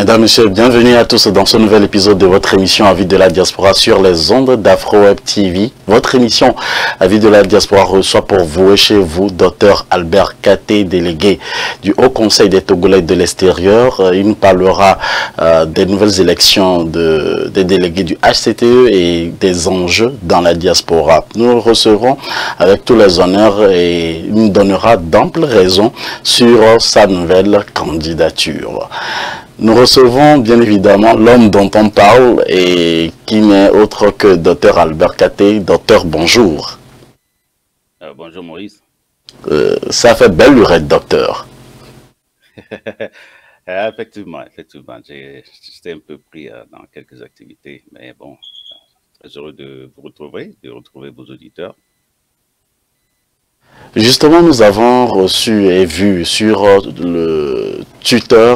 Mesdames, Messieurs, bienvenue à tous dans ce nouvel épisode de votre émission Avis de la Diaspora sur les ondes d'Afro-Web TV. Votre émission Avis de la Diaspora reçoit pour vous et chez vous Dr Albert Katé, délégué du Haut Conseil des Togolais de l'extérieur. Il nous parlera des nouvelles élections des délégués du HCTE et des enjeux dans la diaspora. Nous le recevrons avec tous les honneurs et il nous donnera d'amples raisons sur sa nouvelle candidature. Nous recevons bien évidemment l'homme dont on parle et qui n'est autre que Dr Albert Katé. Docteur, bonjour. Bonjour Maurice. Ça fait belle lurette, docteur. Effectivement. J'étais un peu pris dans quelques activités, mais bon, très heureux de vous retrouver, de retrouver vos auditeurs. Justement, nous avons reçu et vu sur le Twitter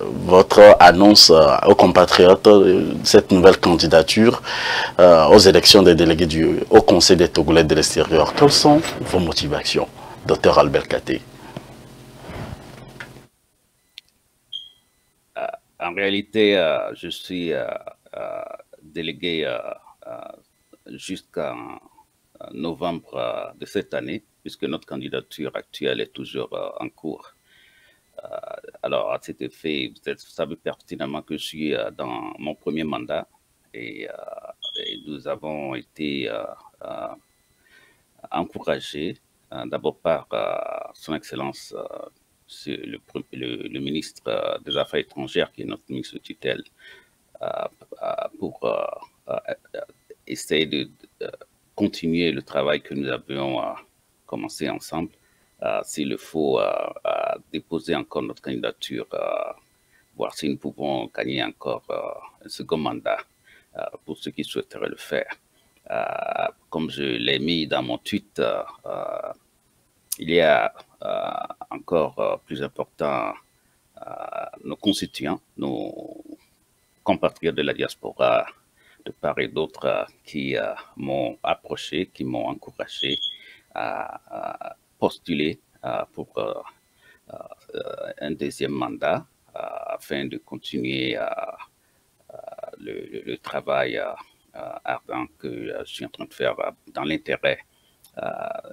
votre annonce aux compatriotes de cette nouvelle candidature aux élections des délégués du Haut Conseil des Togolais de l'extérieur. Quelles sont vos motivations, Dr Albert Katé? En réalité, je suis délégué jusqu'en novembre de cette année, puisque notre candidature actuelle est toujours en cours. Alors, à cet effet, vous savez pertinemment que je suis dans mon premier mandat et nous avons été encouragés d'abord par son Excellence le ministre des Affaires étrangères, qui est notre ministre de tutelle, pour essayer de continuer le travail que nous avions commencé ensemble. S'il le faut, déposer encore notre candidature, voir si nous pouvons gagner encore un second mandat pour ceux qui souhaiteraient le faire. Comme je l'ai mis dans mon tweet, il y a encore plus important nos constituants, nos compatriotes de la diaspora de part et d'autre qui m'ont approché, qui m'ont encouragé à postuler pour un deuxième mandat afin de continuer le travail ardent que je suis en train de faire dans l'intérêt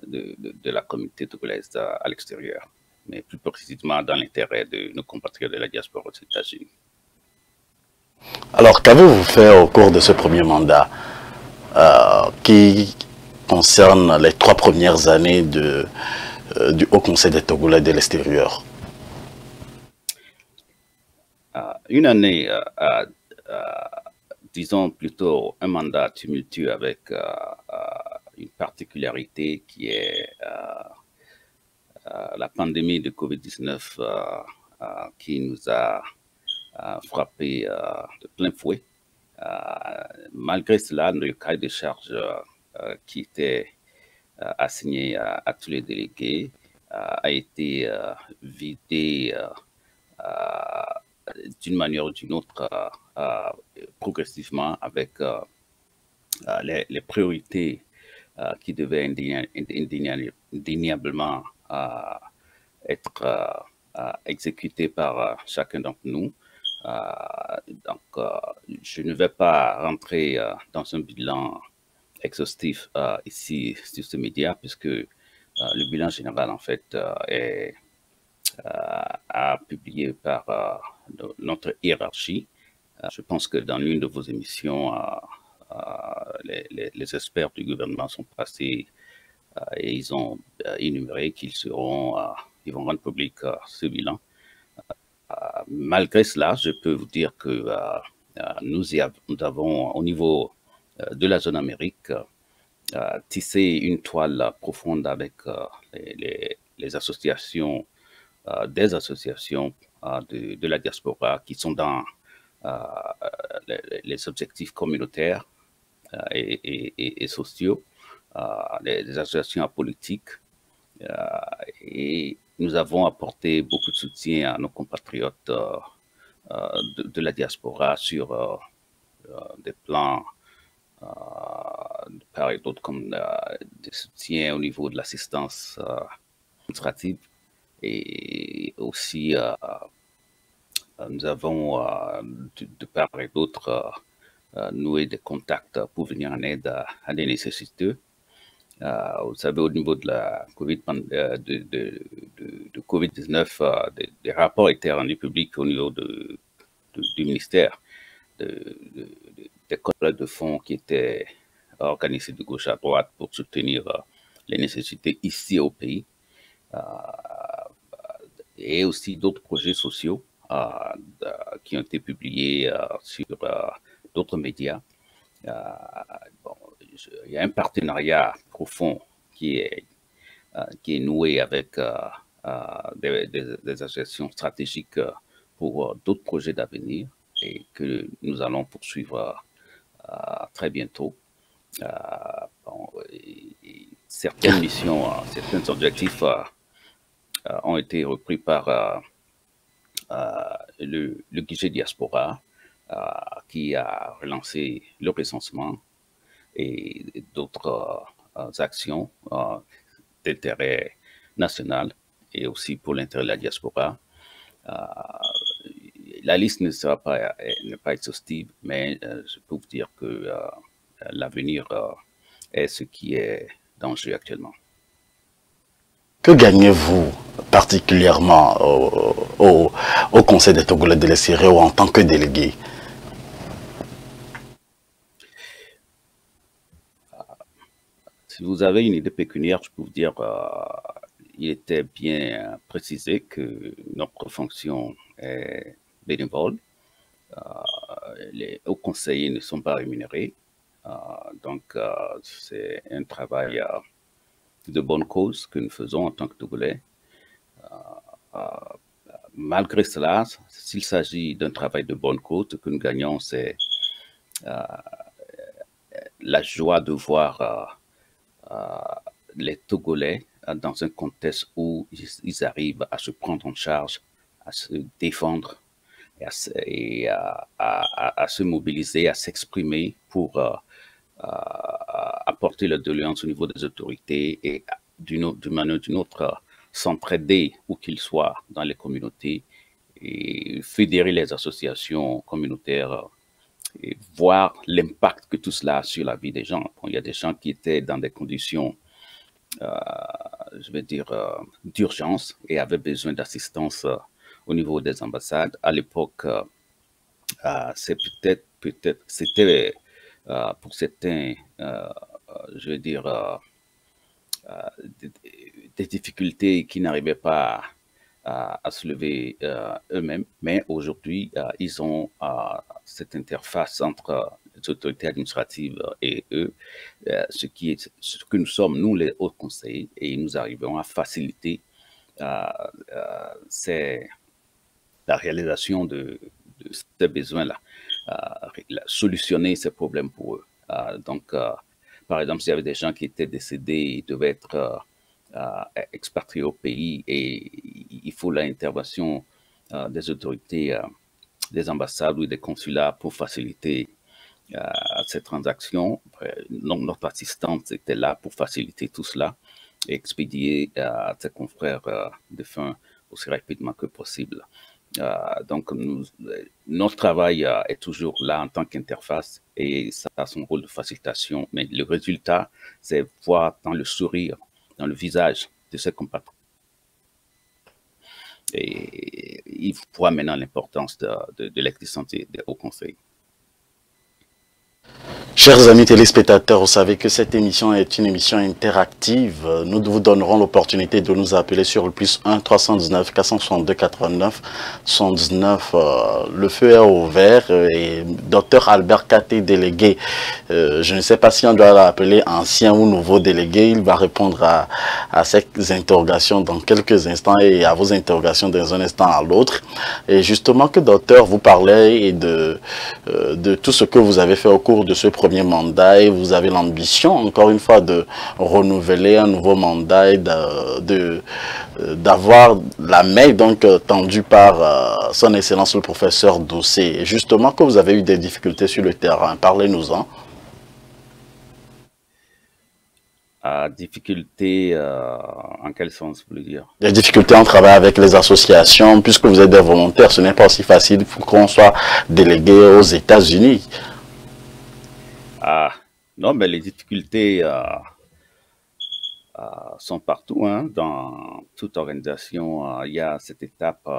de la communauté togolaise à l'extérieur, mais plus précisément dans l'intérêt de nos compatriotes de la diaspora aux États-Unis. Alors, qu'avez-vous fait au cours de ce premier mandat qui concerne les 3 premières années du Haut Conseil des Togolais de l'extérieur? Une année, disons plutôt un mandat tumultueux avec une particularité qui est la pandémie de Covid-19 qui nous a frappé de plein fouet. Malgré cela, le cahier de charge qui était assigné à tous les délégués a été vidé d'une manière ou d'une autre progressivement avec les priorités qui devaient indéniablement être exécutées par chacun d'entre nous. Donc, je ne vais pas rentrer dans un bilan exhaustif ici sur ce média, puisque le bilan général, en fait, est publié par notre hiérarchie. Je pense que dans l'une de vos émissions, les experts du gouvernement sont passés et ils ont énuméré qu'ils ils vont rendre public ce bilan. Malgré cela, je peux vous dire que nous avons, au niveau de la zone Amérique, tissé une toile profonde avec les associations, des associations de la diaspora qui sont dans les objectifs communautaires et sociaux, les associations politiques, et nous avons apporté beaucoup de soutien à nos compatriotes de la diaspora sur des plans de part et d'autre, comme des soutiens au niveau de l'assistance administrative et aussi nous avons, de part et d'autre, noué des contacts pour venir en aide à des nécessiteux. Vous savez, au niveau de la COVID-19, des rapports étaient rendus publics au niveau du ministère des collectes de fonds qui étaient organisés de gauche à droite pour soutenir les nécessités ici au pays, et aussi d'autres projets sociaux qui ont été publiés sur d'autres médias. Bon, il y a un partenariat profond qui est noué avec des associations stratégiques pour d'autres projets d'avenir et que nous allons poursuivre très bientôt. Bon, certaines missions, certains objectifs ont été repris par le guichet diaspora qui a relancé le recensement et d'autres actions d'intérêt national et aussi pour l'intérêt de la diaspora. La liste n'est pas exhaustive, mais je peux vous dire que l'avenir est ce qui est dans le jeu actuellement. Que gagnez-vous particulièrement au Conseil des Togolais de l'extérieur en tant que délégué? Si vous avez une idée pécuniaire, je peux vous dire il était bien précisé que notre fonction est bénévole. Les hauts conseillers ne sont pas rémunérés. Donc, c'est un travail de bonne cause que nous faisons en tant que Togolais. Malgré cela, s'il s'agit d'un travail de bonne cause, ce que nous gagnons, c'est la joie de voir les Togolais dans un contexte où ils arrivent à se prendre en charge, à se défendre et à se mobiliser, à s'exprimer pour apporter leur doléance au niveau des autorités et d'une manière ou d'une autre s'entraider où qu'ils soient dans les communautés et fédérer les associations communautaires et voir l'impact que tout cela a sur la vie des gens. Bon, il y a des gens qui étaient dans des conditions, je vais dire, d'urgence et avaient besoin d'assistance au niveau des ambassades. À l'époque, c'était pour certains, je vais dire, des difficultés qui n'arrivaient pas à se lever eux-mêmes, mais aujourd'hui, ils ont cette interface entre les autorités administratives et eux, ce que nous sommes, nous les hauts conseillers, et nous arrivons à faciliter la réalisation de ces besoins-là, solutionner ces problèmes pour eux. Donc, par exemple, s'il y avait des gens qui étaient décédés, ils devaient être expatriés au pays et il faut l'intervention des autorités, des ambassades ou des consulats pour faciliter ces transactions. Donc, notre assistante était là pour faciliter tout cela et expédier à ses confrères défunts aussi rapidement que possible. Donc, notre travail est toujours là en tant qu'interface et ça a son rôle de facilitation. Mais le résultat, c'est voir dans le sourire, dans le visage de ses compatriotes. Et il voit maintenant l'importance de l'existence des hauts conseils. Chers amis téléspectateurs, vous savez que cette émission est une émission interactive. Nous vous donnerons l'opportunité de nous appeler sur le +1 319 462 89 79. Le feu est ouvert et Dr Albert Katé, délégué, je ne sais pas si on doit l'appeler ancien ou nouveau délégué, il va répondre à ces interrogations dans quelques instants et à vos interrogations dans un instant à l'autre. Et justement que docteur, vous parlez de tout ce que vous avez fait au cours de ce premier mandat et vous avez l'ambition, encore une fois, de renouveler un nouveau mandat et d'avoir la main donc tendue par son excellence le professeur Dossé. Et justement que vous avez eu des difficultés sur le terrain, parlez-nous-en. Difficulté, en quel sens vous voulez dire? Les difficultés en travaillant avec les associations, puisque vous êtes des volontaires, ce n'est pas aussi facile pour qu'on soit délégué aux États-Unis. Ah, non, mais les difficultés sont partout, hein. Dans toute organisation, il y a cette étape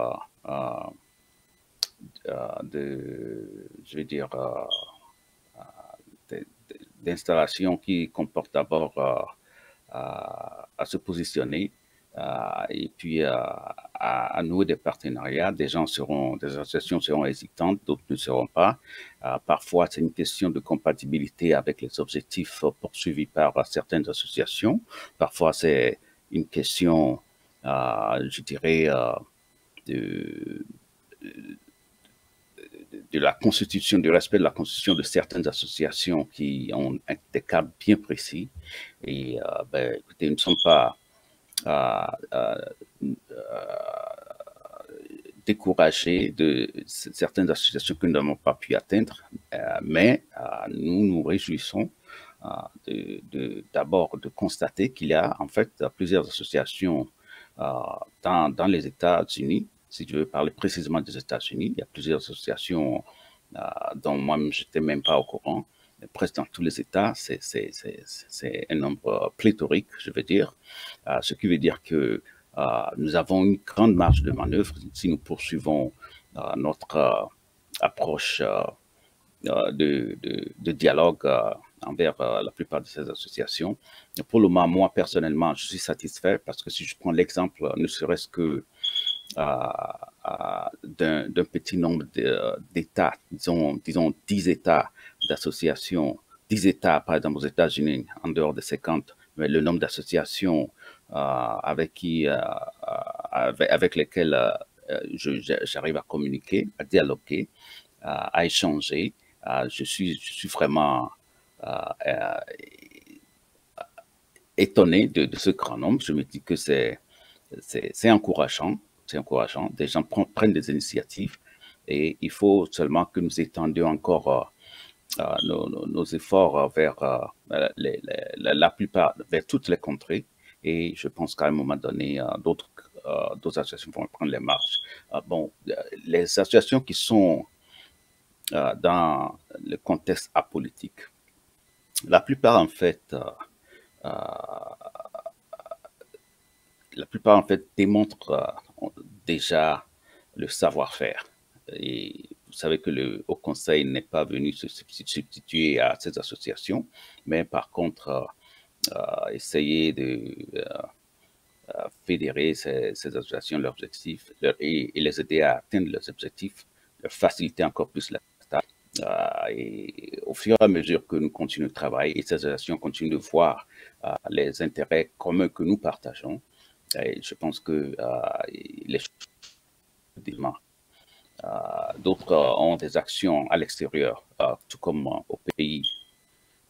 je vais dire, d'installation qui comporte d'abord à se positionner et puis à nouer des partenariats. Des associations seront hésitantes, d'autres ne seront pas. Parfois, c'est une question de compatibilité avec les objectifs poursuivis par certaines associations. Parfois, c'est une question, je dirais, de, de la constitution, du respect de la constitution de certaines associations qui ont des cadres bien précis. Et écoutez, nous ne sommes pas découragés de certaines associations que nous n'avons pas pu atteindre, mais nous nous réjouissons d'abord de constater qu'il y a en fait plusieurs associations dans les États-Unis. Si je veux parler précisément des États-Unis, il y a plusieurs associations dont moi-même je n'étais même pas au courant. Presque dans tous les États, c'est un nombre pléthorique, je veux dire, ce qui veut dire que nous avons une grande marge de manœuvre si nous poursuivons notre approche de dialogue envers la plupart de ces associations. Et pour le moment, moi, personnellement, je suis satisfait parce que si je prends l'exemple, ne serait-ce que d'un petit nombre d'États, disons 10 États d'associations, 10 États, par exemple, aux États-Unis, en dehors de 50, mais le nombre d'associations avec lesquelles j'arrive à communiquer, à dialoguer, à échanger. Je suis vraiment étonné de ce grand nombre. Je me dis que c'est encourageant. C'est encourageant. Des gens prennent des initiatives et il faut seulement que nous étendions encore nos efforts vers la plupart, vers toutes les contrées. Et je pense qu'à un moment donné, d'autres associations vont prendre les marches. Les associations qui sont dans le contexte apolitique, la plupart en fait démontrent déjà le savoir-faire. Et vous savez que le Haut Conseil n'est pas venu se substituer à ces associations, mais par contre, essayer de fédérer ces associations, leurs objectifs, et les aider à atteindre leurs objectifs, leur faciliter encore plus la tâche. Et au fur et à mesure que nous continuons de travailler et ces associations continuent de voir les intérêts communs que nous partageons, et je pense que les d'autres ont des actions à l'extérieur, tout comme au pays,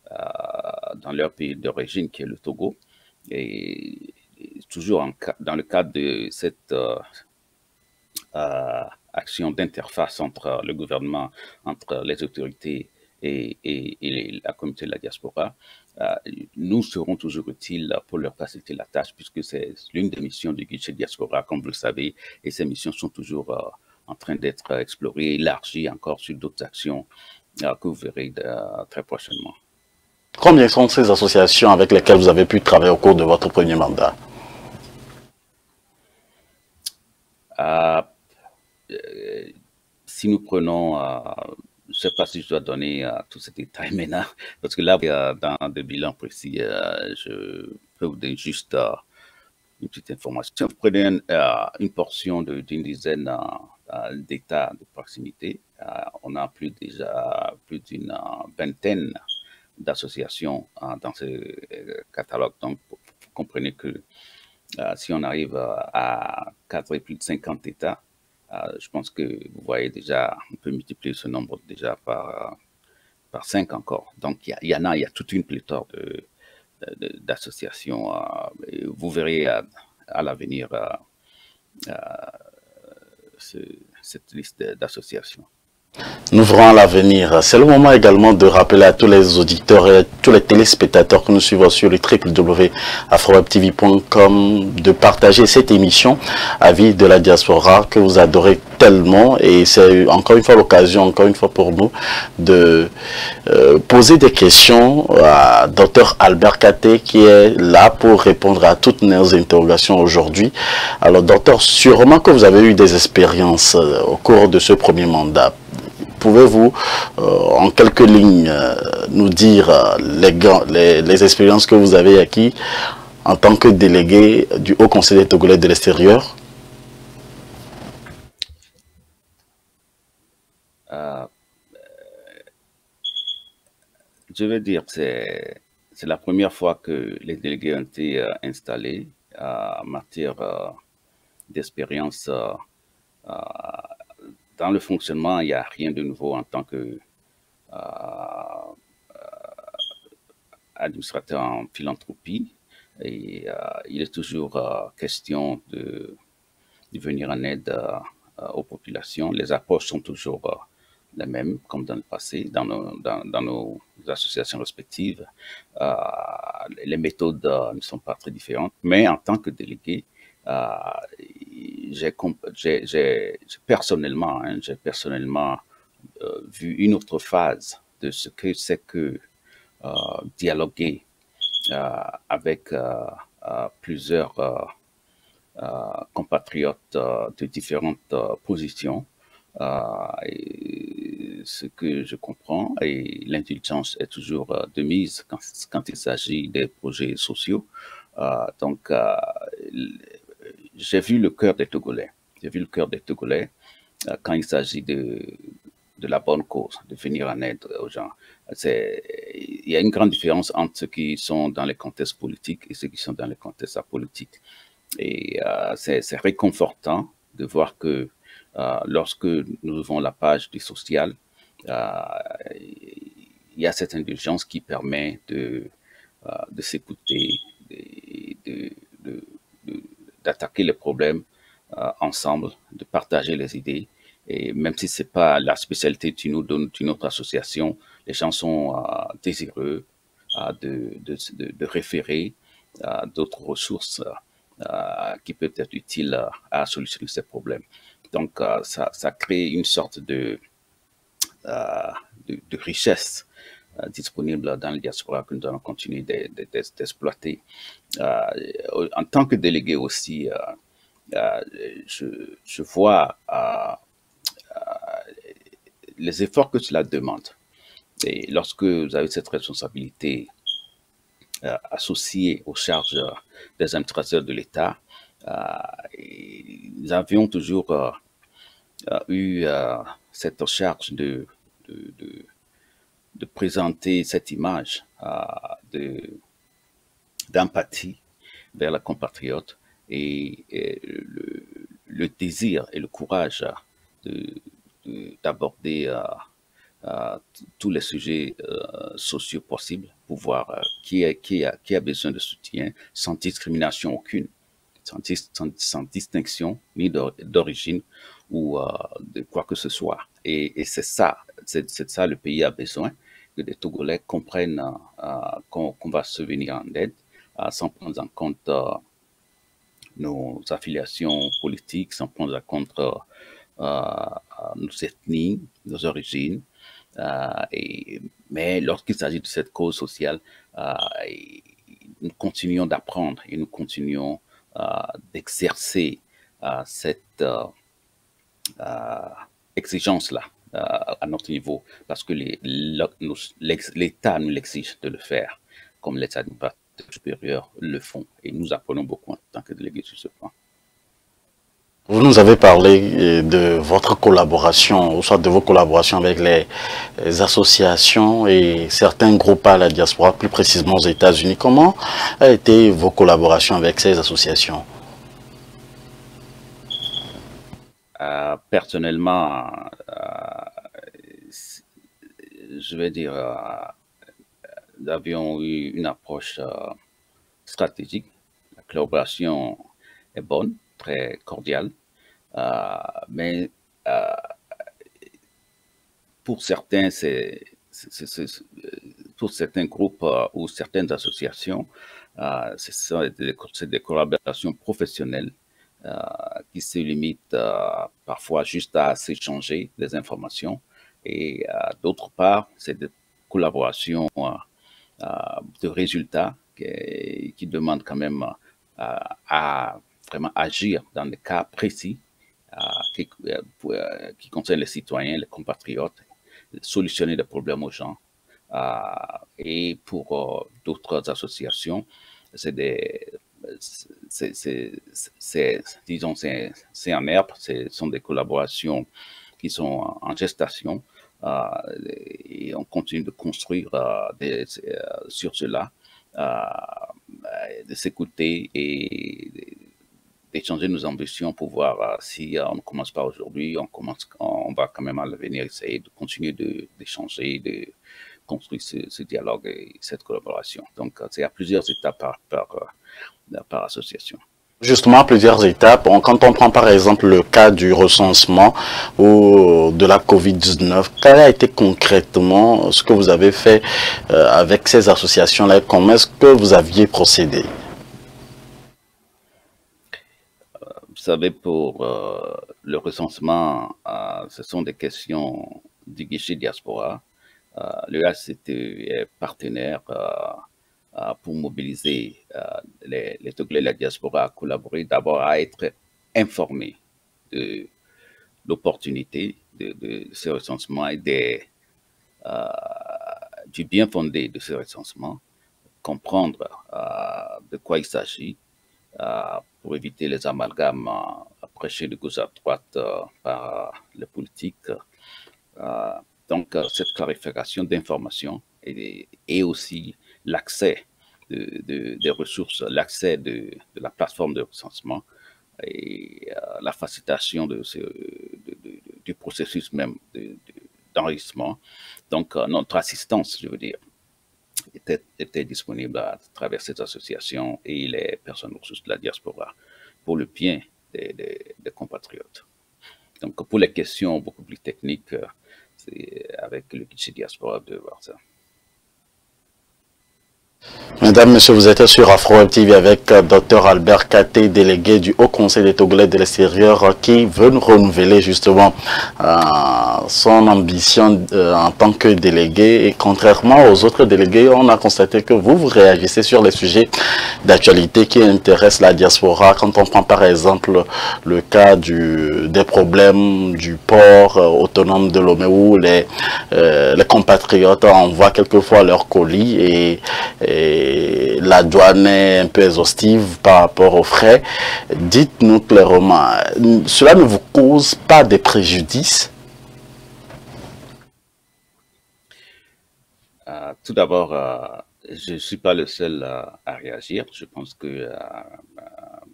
dans leur pays d'origine qui est le Togo. Et toujours dans le cadre de cette action d'interface entre le gouvernement, entre les autorités et la communauté de la diaspora, nous serons toujours utiles pour leur faciliter la tâche, puisque c'est l'une des missions du guichet diaspora, comme vous le savez, et ces missions sont toujours en train d'être explorées, élargies encore sur d'autres actions que vous verrez très prochainement. Combien sont ces associations avec lesquelles vous avez pu travailler au cours de votre premier mandat? Si nous prenons, je ne sais pas si je dois donner tous ces détails maintenant, parce que là, dans des bilans précis, je peux vous donner juste une petite information. Si vous prenez une portion d'une dizaine d'États de proximité, on a déjà plus d'une vingtaine d'associations dans ce catalogue. Donc, vous comprenez que si on arrive à cadrer plus de 50 États, je pense que vous voyez déjà, on peut multiplier ce nombre déjà par 5 encore. Donc, il y a toute une pléthore d'associations. Vous verrez à l'avenir cette liste d'associations. Nous verrons à l'avenir. C'est le moment également de rappeler à tous les auditeurs et à tous les téléspectateurs que nous suivons sur le www.afrowebtv.com de partager cette émission Avis de la diaspora que vous adorez tellement, et c'est encore une fois l'occasion, encore une fois pour nous, de poser des questions à Dr Albert Katé qui est là pour répondre à toutes nos interrogations aujourd'hui. Alors docteur, sûrement que vous avez eu des expériences au cours de ce premier mandat. Pouvez-vous, en quelques lignes, nous dire les expériences que vous avez acquises en tant que délégué du Haut Conseil des Togolais de l'extérieur? Je veux dire, c'est la première fois que les délégués ont été installés en matière d'expérience. Dans le fonctionnement, il n'y a rien de nouveau en tant que administrateur en philanthropie. Et il est toujours question de venir en aide aux populations. Les approches sont toujours les mêmes, comme dans le passé, dans nos associations respectives. Les méthodes ne sont pas très différentes, mais en tant que délégué, j'ai personnellement vu une autre phase de ce que c'est que dialoguer avec plusieurs compatriotes de différentes positions. Et ce que je comprends, et l'intelligence est toujours de mise quand il s'agit des projets sociaux. Donc, j'ai vu le cœur des Togolais. J'ai vu le cœur des Togolais quand il s'agit de la bonne cause, de venir en aide aux gens. Il y a une grande différence entre ceux qui sont dans les contextes politiques et ceux qui sont dans les contextes apolitiques. Et c'est réconfortant de voir que lorsque nous ouvrons la page du social, il y a cette indulgence qui permet de s'écouter, d'attaquer les problèmes ensemble, de partager les idées. Et même si ce n'est pas la spécialité d'une autre association, les gens sont désireux de référer à d'autres ressources qui peuvent être utiles à solutionner ces problèmes. Donc, ça crée une sorte de richesse disponible dans le diaspora que nous allons continuer d'exploiter. En tant que délégué aussi, je vois les efforts que cela demande. Et lorsque vous avez cette responsabilité associée aux charges des administrateurs de l'État, nous avions toujours eu cette charge de présenter cette image d'empathie vers la compatriote et le désir et le courage d'aborder tous les sujets sociaux possibles pour voir qui a besoin de soutien sans discrimination aucune, sans distinction ni d'origine ou de quoi que ce soit. Et c'est ça le pays a besoin, que les Togolais comprennent qu'on va se venir en aide sans prendre en compte nos affiliations politiques, sans prendre en compte nos ethnies, nos origines. Mais lorsqu'il s'agit de cette cause sociale, nous continuons d'apprendre et nous continuons d'exercer cette exigence-là à notre niveau, parce que l'État nous l'exige de le faire, comme les administrateurs supérieurs le font, et nous apprenons beaucoup en tant que délégués sur ce point. Vous nous avez parlé de votre collaboration, ou soit de vos collaborations avec les associations et certains groupes à la diaspora, plus précisément aux États-Unis. Comment a été vos collaborations avec ces associations? Personnellement, je vais dire, nous avions eu une approche stratégique. La collaboration est bonne, très cordiale, mais pour certains, pour certains groupes ou certaines associations, c'est des collaborations professionnelles qui se limitent parfois juste à s'échanger des informations. Et d'autre part, c'est des collaborations de résultats qui demandent quand même à vraiment agir dans des cas précis qui concernent les citoyens, les compatriotes, solutionner des problèmes aux gens. Et pour d'autres associations, c'est disons, c'est en herbe, ce sont des collaborations qui sont en gestation et on continue de construire sur cela, de s'écouter et d'échanger nos ambitions pour voir si on ne commence pas aujourd'hui, on va quand même à l'avenir essayer de continuer d'échanger, de construire ce dialogue et cette collaboration. Donc, c'est à plusieurs étapes par association. Justement, plusieurs étapes. Quand on prend par exemple le cas du recensement ou de la COVID-19, quel a été concrètement ce que vous avez fait avec ces associations-là? Comment est-ce que vous aviez procédé? Vous savez, pour le recensement, ce sont des questions du guichet diaspora. Le HCT est partenaire pour mobiliser les Togolais de la diaspora à collaborer, d'abord à être informés de l'opportunité de ce recensement et du bien fondé de ce recensement, comprendre de quoi il s'agit pour éviter les amalgames prêchés de gauche à droite par les politiques. Donc, cette clarification d'informations et aussi l'accès des ressources, l'accès de la plateforme de recensement et la facilitation du processus même d'enregistrement. Donc, notre assistance, je veux dire, était disponible à travers cette association et les personnes ressources de la diaspora pour le bien des compatriotes. Donc, pour les questions beaucoup plus techniques, c'est avec le guichet diaspora de voir ça. Mesdames, Messieurs, vous êtes sur Afro TV avec Dr Albert Katé, délégué du Haut Conseil des Togolais de l'extérieur, qui veut nous renouveler justement son ambition en tant que délégué. Et contrairement aux autres délégués, on a constaté que vous réagissez sur les sujets d'actualité qui intéressent la diaspora. Quand on prend par exemple le cas des problèmes du port autonome de Lomé où les compatriotes envoient quelquefois leurs colis et la douane est un peu exhaustive par rapport aux frais. Dites-nous clairement, cela ne vous cause pas de préjudice? Tout d'abord, je ne suis pas le seul à réagir. Je pense que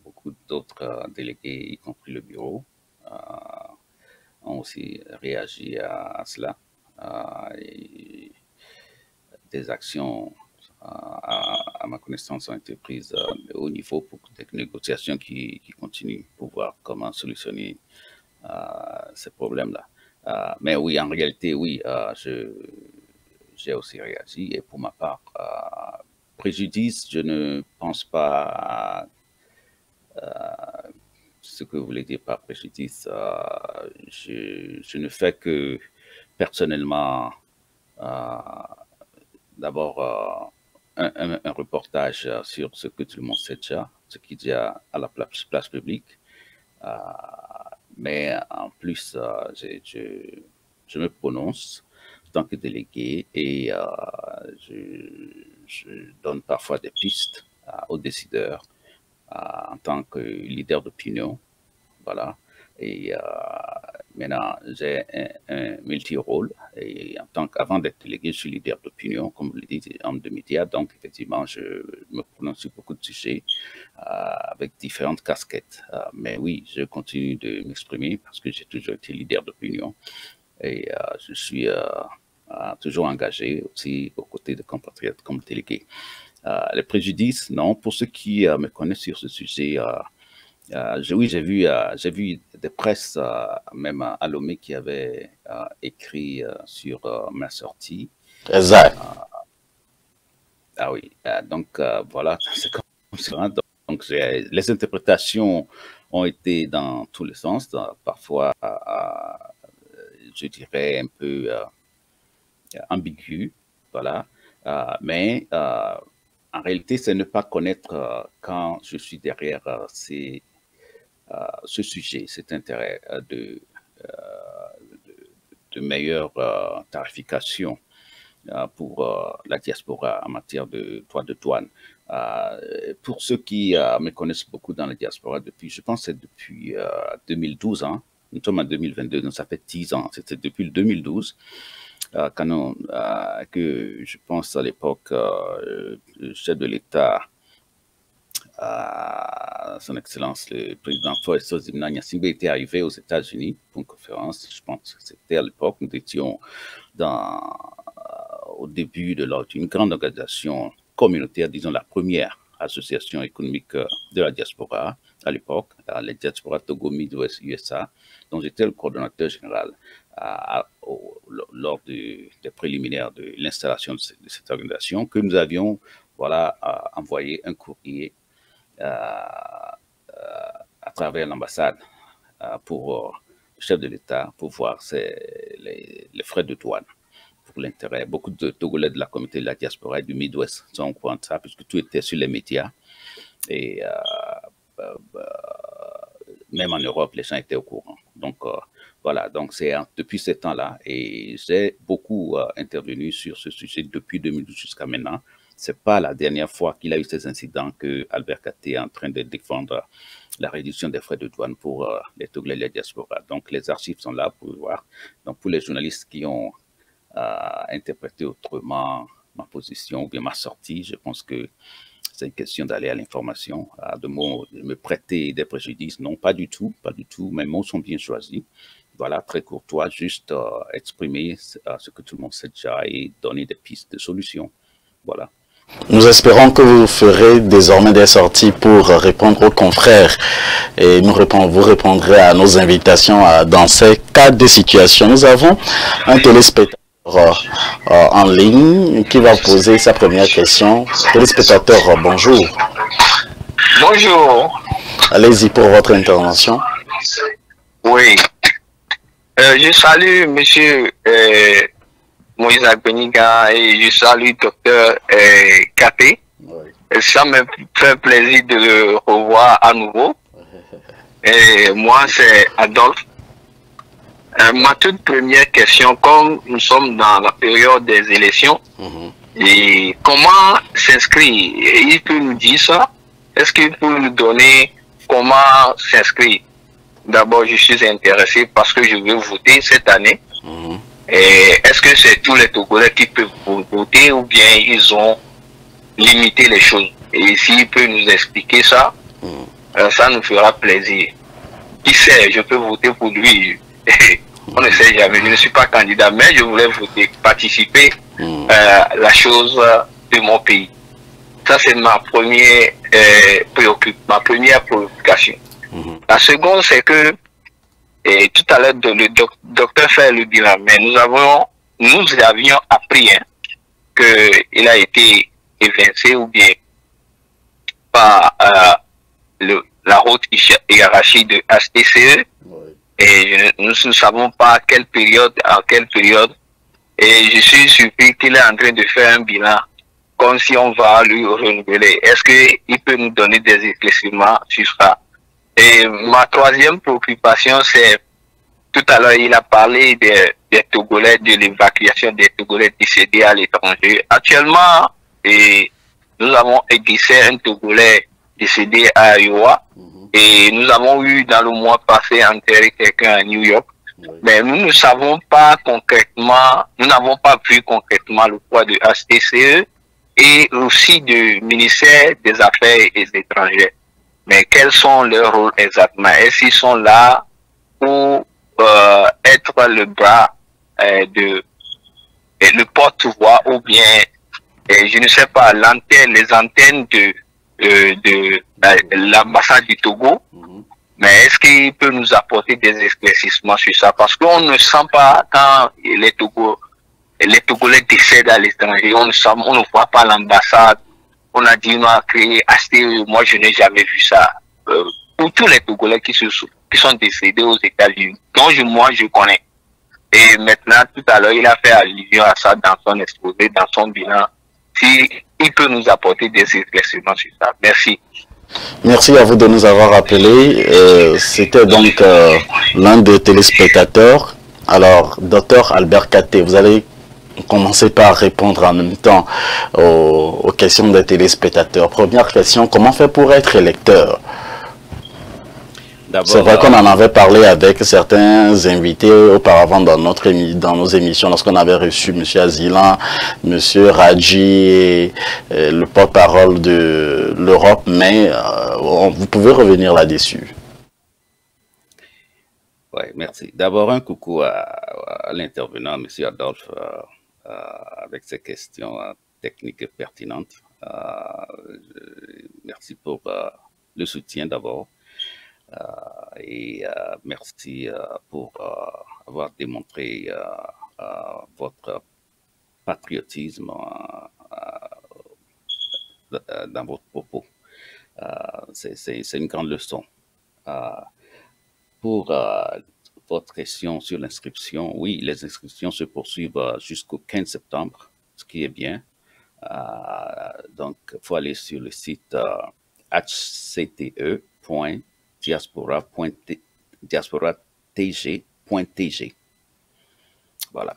beaucoup d'autres délégués, y compris le bureau, ont aussi réagi à cela. Et des actions à ma connaissance, ont été prises au niveau pour des négociations qui continuent pour voir comment solutionner ces problèmes-là. Mais oui, en réalité, oui, j'ai aussi réagi. Et pour ma part, préjudice, je ne pense pas à ce que vous voulez dire par préjudice. Je ne fais que personnellement, d'abord, un reportage sur ce que tout le monde sait déjà, ce qui est déjà à la place publique. Mais en plus, je me prononce en tant que délégué et je donne parfois des pistes aux décideurs en tant que leader d'opinion. Voilà. Et maintenant, j'ai un multi-rôle. Et avant d'être délégué, je suis leader d'opinion, comme vous le dites, homme de médias. Donc, effectivement, je me prononce sur beaucoup de sujets avec différentes casquettes. Mais oui, je continue de m'exprimer parce que j'ai toujours été leader d'opinion. Et je suis toujours engagé aussi aux côtés de compatriotes comme délégué. Les préjudices, non. Pour ceux qui me connaissent sur ce sujet, oui, j'ai vu de presse, même à Lomé, qui avait écrit sur ma sortie. Exact. Ah oui, donc voilà, c'est comme ça. Donc les interprétations ont été dans tous les sens, parfois, je dirais, un peu ambiguës, voilà. Mais en réalité, c'est ne pas connaître quand je suis derrière ce sujet, cet intérêt de meilleure tarification pour la diaspora en matière de droits de douane. Pour ceux qui me connaissent beaucoup dans la diaspora depuis, je pense que c'est depuis 2012, hein. Nous sommes en 2022, donc ça fait 10 ans. C'était depuis le 2012 que je pense à l'époque, le chef de l'État, son Excellence le président Faure Zimna Gnassingbé était arrivé aux États-Unis pour une conférence. Je pense que c'était à l'époque, nous étions au début d'une grande organisation communautaire, disons la première association économique de la diaspora à l'époque, la diaspora Togo Midwest USA, dont j'étais le coordonnateur général lors des préliminaires de l'installation de cette organisation, que nous avions envoyé un courrier à travers l'ambassade pour le chef de l'État pour voir les frais de douane pour l'intérêt. Beaucoup de Togolais de la communauté de la diaspora et du Midwest sont au courant de ça, puisque tout était sur les médias. Et même en Europe, les gens étaient au courant. Donc, voilà, donc c'est depuis ce temps-là. Et j'ai beaucoup intervenu sur ce sujet depuis 2012 jusqu'à maintenant. Ce n'est pas la dernière fois qu'il a eu ces incidents que Albert Katé est en train de défendre la réduction des frais de douane pour les Togolais de la diaspora. Donc, les archives sont là pour voir. Donc, pour les journalistes qui ont interprété autrement ma position ou bien ma sortie, je pense que c'est une question d'aller à l'information, de me prêter des préjudices. Non, pas du tout, pas du tout. Mes mots sont bien choisis. Voilà, très courtois, juste exprimer ce que tout le monde sait déjà et donner des pistes de solutions. Voilà. Nous espérons que vous ferez désormais des sorties pour répondre aux confrères et vous répondrez à nos invitations dans ces cas de situation. Nous avons un téléspectateur en ligne qui va poser sa première question. Téléspectateur, bonjour. Bonjour. Allez-y pour votre intervention. Oui. Je salue monsieur Moïse Beniga et je salue docteur Katé. Oui. Ça me fait plaisir de le revoir à nouveau. Et moi, c'est Adolphe. Ma toute première question, comme nous sommes dans la période des élections, et comment s'inscrire? Il peut nous dire ça? Est-ce qu'il peut nous donner comment s'inscrire? D'abord, je suis intéressé parce que je veux voter cette année. Est-ce que c'est tous les Togolais qui peuvent voter ou bien ils ont limité les choses? Et s'il peut nous expliquer ça, ça nous fera plaisir. Qui sait, je peux voter pour lui. On ne sait jamais. Je ne suis pas candidat, mais je voulais voter, participer à la chose de mon pays. Ça, c'est ma première préoccupation. La seconde, c'est que tout à l'heure, le docteur fait le bilan, mais nous avions appris qu'il a été évincé ou bien par la haute hiérarchie de HTCE. Et nous ne savons pas en quelle période. Et je suis surpris qu'il est en train de faire un bilan comme si on va lui renouveler. Est-ce qu'il peut nous donner des éclaircissements sur ça? Et ma troisième préoccupation, c'est, tout à l'heure, il a parlé des Togolais, de l'évacuation des Togolais décédés à l'étranger. Actuellement, nous avons exercé un Togolais décédé à Iowa. Et nous avons eu dans le mois passé enterré quelqu'un à New York. Mais nous ne savons pas concrètement, nous n'avons pas vu concrètement le poids de HTCE et aussi du ministère des Affaires étrangères. Mais quels sont leurs rôles exactement? Est-ce qu'ils sont là pour être le bras le porte-voix ou bien, je ne sais pas, les antennes de l'ambassade du Togo Mais est-ce qu'il peut nous apporter des éclaircissements sur ça? Parce qu'on ne sent pas quand les Togolais décèdent à l'étranger, on ne voit pas l'ambassade. On a dit, on a créé acheter, moi je n'ai jamais vu ça. Pour tous les Togolais qui sont décédés aux États-Unis, dont moi je connais. Et maintenant, tout à l'heure, il a fait allusion à ça dans son exposé, dans son bilan. Si il peut nous apporter des éclaircissements sur ça. Merci. Merci à vous de nous avoir appelés. C'était donc l'un des téléspectateurs. Alors, docteur Albert Katé, vous allez commencer par répondre en même temps aux questions des téléspectateurs. Première question, comment faire pour être électeur? C'est vrai qu'on en avait parlé avec certains invités auparavant dans nos émissions, lorsqu'on avait reçu M. Azilan, M. Radji et le porte-parole de l'Europe, mais vous pouvez revenir là-dessus. Oui, merci. D'abord, un coucou à l'intervenant, M. Adolphe, avec ses questions techniques et pertinentes. Merci pour le soutien d'abord. Et merci pour avoir démontré votre patriotisme dans votre propos. C'est une grande leçon. Pour votre question sur l'inscription, oui, les inscriptions se poursuivent jusqu'au 15 septembre, ce qui est bien. Donc, il faut aller sur le site hcte.diaspora.tg.tg. Voilà,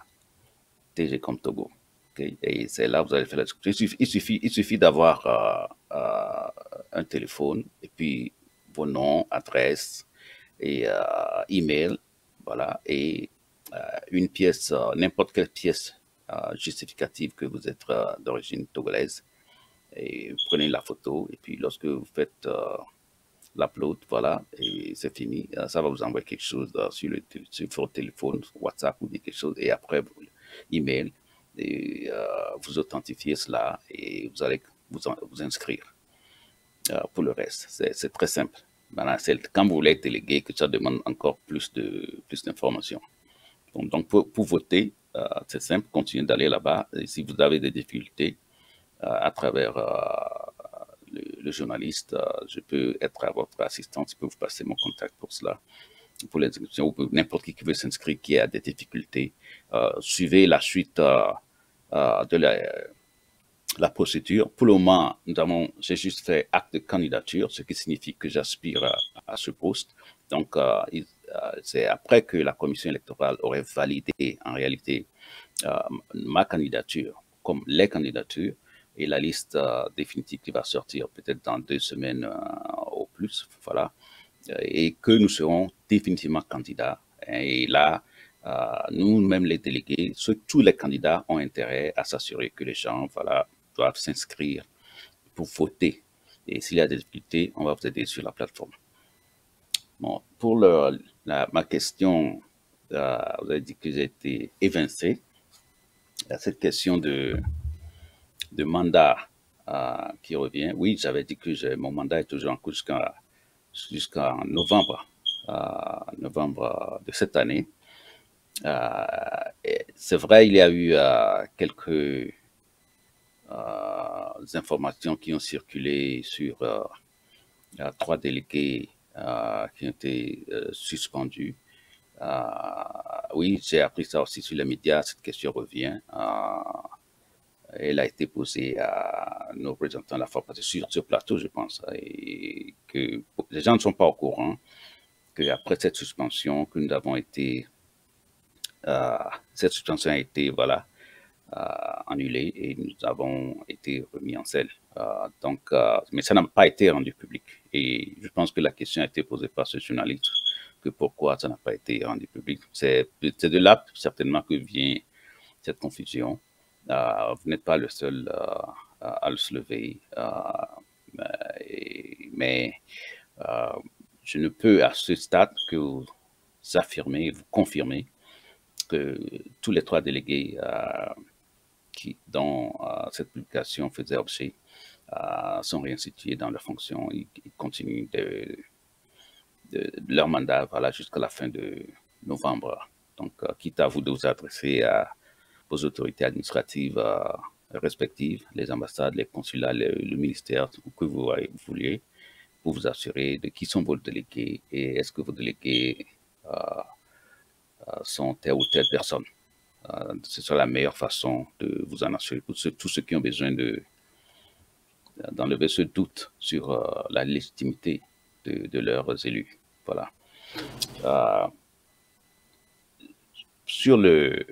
TG comme Togo. Okay? Et c'est là que vous allez faire l'inscription. Il suffit d'avoir un téléphone et puis vos noms, adresses et email, voilà, et une pièce, n'importe quelle pièce justificative que vous êtes d'origine togolaise. Et vous prenez la photo et puis lorsque vous faites l'upload, voilà, et c'est fini. Ça va vous envoyer quelque chose sur votre téléphone, WhatsApp ou quelque chose, et après, email, et vous authentifiez cela et vous allez vous inscrire. Pour le reste, c'est très simple. Maintenant, quand vous voulez être délégué, que ça demande encore plus d'informations. Donc pour voter, c'est simple, continuez d'aller là-bas. Et si vous avez des difficultés à travers le journaliste, je peux être à votre assistance, je peux vous passer mon contact pour cela, pour les inscriptions, ou n'importe qui veut s'inscrire, qui a des difficultés. Suivez la suite de la procédure. Pour le moment, j'ai juste fait acte de candidature, ce qui signifie que j'aspire à ce poste. Donc, c'est après que la commission électorale aurait validé en réalité ma candidature, comme les candidatures, et la liste définitive qui va sortir peut-être dans 2 semaines au plus, voilà, et que nous serons définitivement candidats. Et là, nous-mêmes les délégués, tous les candidats ont intérêt à s'assurer que les gens, voilà, doivent s'inscrire pour voter. Et s'il y a des difficultés, on va vous aider sur la plateforme. Bon, pour ma question, vous avez dit que j'ai été évincé. Cette question de mandat qui revient. Oui, j'avais dit que mon mandat est toujours en cours jusqu'en novembre de cette année. C'est vrai, il y a eu quelques informations qui ont circulé sur 3 délégués qui ont été suspendus. Oui, j'ai appris ça aussi sur les médias. Cette question revient. Elle a été posée à nos représentants la fois passée sur ce plateau, je pense, et que les gens ne sont pas au courant qu'après cette suspension, que nous avons été, cette suspension a été, voilà, annulée et nous avons été remis en selle. Mais ça n'a pas été rendu public. Et je pense que la question a été posée par ce journaliste, que pourquoi ça n'a pas été rendu public. C'est de là certainement que vient cette confusion. Vous n'êtes pas le seul à le soulever, mais je ne peux à ce stade que vous affirmer, vous confirmer que tous les 3 délégués dont cette publication faisait objet sont réinstitués dans leurs fonctions. Ils continuent leur mandat, voilà, jusqu'à la fin de novembre. Donc, quitte à vous de vous adresser aux autorités administratives respectives, les ambassades, les consulats, le ministère, où que vous vouliez, pour vous assurer de qui sont vos délégués et est-ce que vos délégués sont telle ou telle personne. Ce sera la meilleure façon de vous en assurer pour tous ceux qui ont besoin d'enlever ce doute sur la légitimité de leurs élus. Voilà. Sur le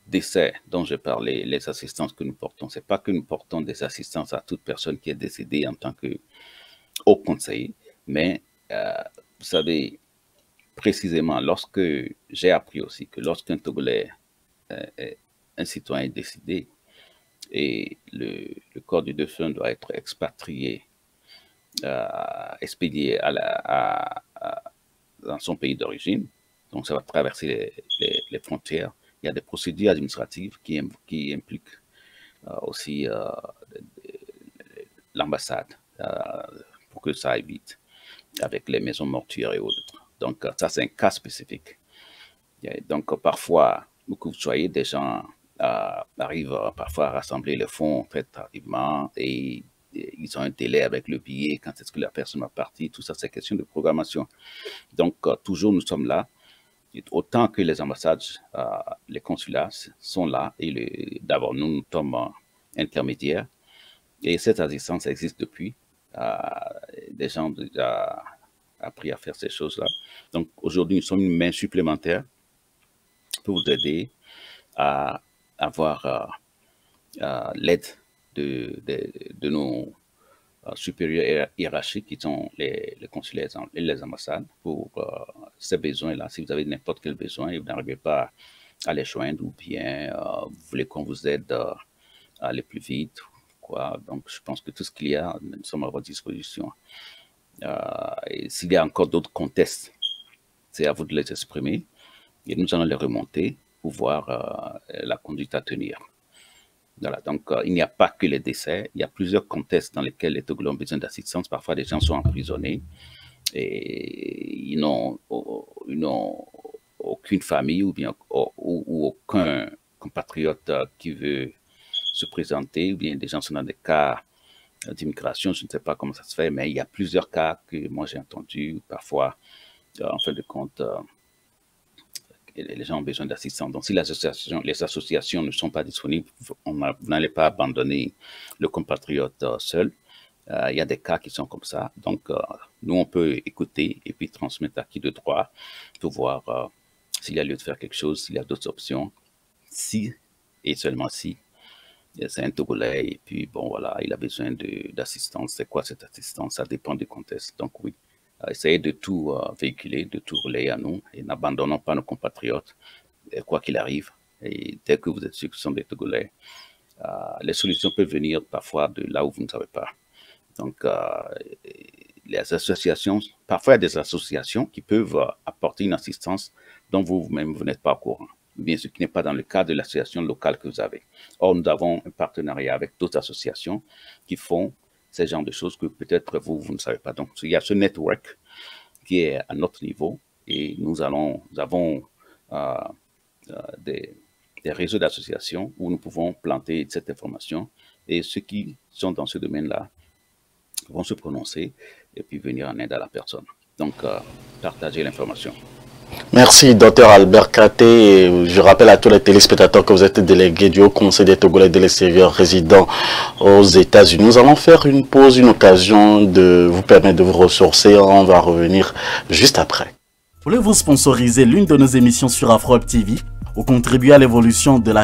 décès dont je parlais, les assistances que nous portons, c'est pas que nous portons des assistances à toute personne qui est décédée en tant que haut conseiller, mais vous savez, précisément, lorsque j'ai appris aussi que lorsqu'un Togolais, un citoyen est décédé et le corps du défunt doit être expatrié, expédié dans son pays d'origine, donc ça va traverser les frontières. Il y a des procédures administratives qui impliquent aussi l'ambassade pour que ça aille vite avec les maisons mortuaires et autres. Donc ça, c'est un cas spécifique. Donc parfois, où que vous soyez, des gens arrivent parfois à rassembler les fonds très tardivement et ils ont un délai avec le billet, quand est-ce que la personne va partir, tout ça, c'est question de programmation. Donc toujours, nous sommes là. Autant que les ambassades, les consulats sont là, et d'abord nous sommes intermédiaires, et cette assistance existe depuis. Des gens ont déjà appris à faire ces choses-là. Donc aujourd'hui, nous sommes une main supplémentaire pour vous aider à avoir l'aide de nos supérieurs hiérarchiques qui sont les consulats et les ambassades pour ces besoins-là. Si vous avez n'importe quel besoin et vous n'arrivez pas à les joindre ou bien vous voulez qu'on vous aide à aller plus vite, quoi. Donc je pense que tout ce qu'il y a, nous sommes à votre disposition. Et s'il y a encore d'autres contextes, c'est à vous de les exprimer et nous allons les remonter pour voir la conduite à tenir. Voilà, donc il n'y a pas que les décès, il y a plusieurs contextes dans lesquels les Togolais ont besoin d'assistance. Parfois, des gens sont emprisonnés et ils n'ont aucune famille ou aucun compatriote qui veut se présenter, ou bien des gens sont dans des cas d'immigration, je ne sais pas comment ça se fait, mais il y a plusieurs cas que moi j'ai entendus, parfois, en fin de compte, les gens ont besoin d'assistance. Donc, si les associations ne sont pas disponibles, vous n'allez pas abandonner le compatriote seul. Il y a des cas qui sont comme ça. Donc, nous, on peut écouter et puis transmettre à qui de droit pour voir s'il y a lieu de faire quelque chose, s'il y a d'autres options. Si, et seulement si, c'est un Togolais et puis, bon, voilà, il a besoin d'assistance. C'est quoi cette assistance? Ça dépend du contexte. Donc, oui. Essayez de tout véhiculer, de tout relayer à nous et n'abandonnons pas nos compatriotes, quoi qu'il arrive. Et dès que vous êtes sûr que ce sont des Togolais, les solutions peuvent venir parfois de là où vous ne savez pas. Donc, les associations, parfois il y a des associations qui peuvent apporter une assistance dont vous-même vous n'êtes pas au courant, bien ce qui n'est pas dans le cadre de l'association locale que vous avez. Or, nous avons un partenariat avec d'autres associations qui font ce genre de choses que peut-être vous ne savez pas. Donc, il y a ce network qui est à notre niveau et nous avons des réseaux d'associations où nous pouvons planter cette information et ceux qui sont dans ce domaine-là vont se prononcer et puis venir en aide à la personne. Donc, partagez l'information. Merci, Dr Albert Katé. Je rappelle à tous les téléspectateurs que vous êtes délégué du Haut Conseil des Togolais de l'extérieur résidant aux États-Unis. Nous allons faire une pause, une occasion de vous permettre de vous ressourcer. On va revenir juste après. Voulez-vous sponsoriser l'une de nos émissions sur Afro Web TV ou contribuer à l'évolution de la chaîne?